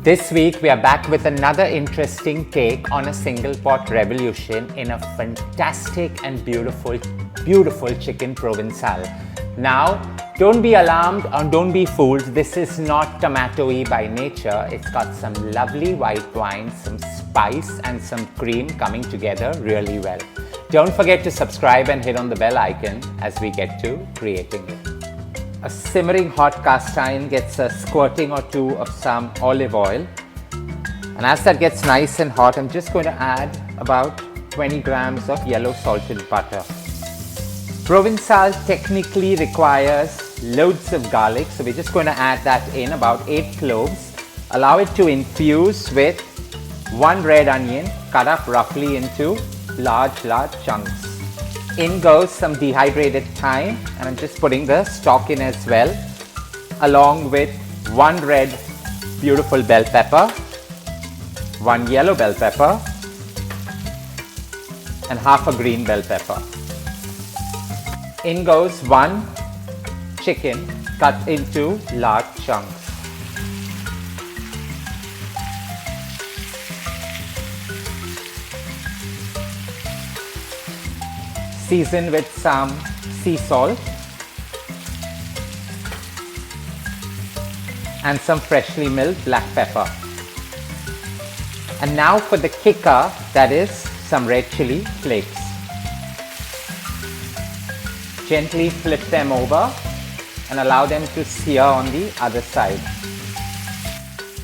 This week we are back with another interesting take on a single pot revolution in a fantastic and beautiful chicken provençal. Now, don't be alarmed or don't be fooled. This is not tomato-y by nature. It's got some lovely white wine, some spice and some cream coming together really well. Don't forget to subscribe and hit on the bell icon as we get to creating it. A simmering hot cast iron gets a squirting or two of some olive oil, and as that gets nice and hot, I'm just going to add about 20 grams of yellow salted butter. Provençal technically requires loads of garlic, so we're just going to add that in, about 8 cloves. Allow it to infuse with 1 red onion cut up roughly into large chunks. In goes some dehydrated thyme, and I'm just putting the stalk in as well, along with 1 red beautiful bell pepper, 1 yellow bell pepper, and half a green bell pepper. In goes 1 chicken cut into large chunks. Season with some sea salt and some freshly milled black pepper. And now for the kicker, that is some red chili flakes. Gently flip them over and allow them to sear on the other side.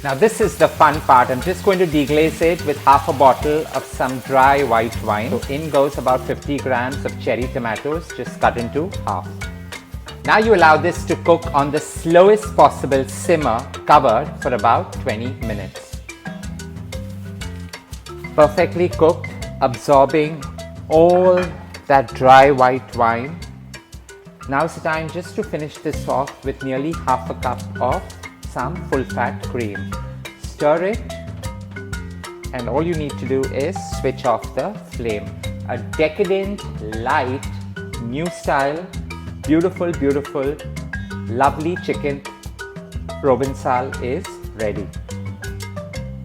Now this is the fun part. I'm just going to deglaze it with half a bottle of some dry white wine. So in goes about 50 grams of cherry tomatoes just cut into half. Now you allow this to cook on the slowest possible simmer, covered for about 20 minutes. Perfectly cooked, absorbing all that dry white wine. Now's the time just to finish this off with nearly half a cup of some full fat cream. Stir it, and all you need to do is switch off the flame. A decadent, light, new style, beautiful, lovely chicken provençal is ready.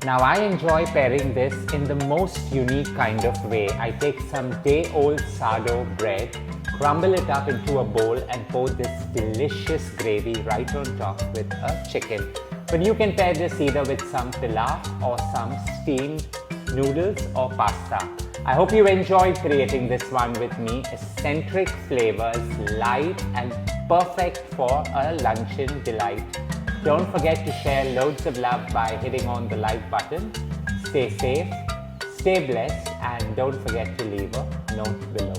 Now I enjoy pairing this in the most unique kind of way. I take some day-old sourdough bread, crumble it up into a bowl and pour this delicious gravy right on top with a chicken. But you can pair this either with some pilaf or some steamed noodles or pasta. I hope you enjoyed creating this one with me. Eccentric flavors, light and perfect for a luncheon delight. Don't forget to share loads of love by hitting on the like button. Stay safe, stay blessed, and don't forget to leave a note below.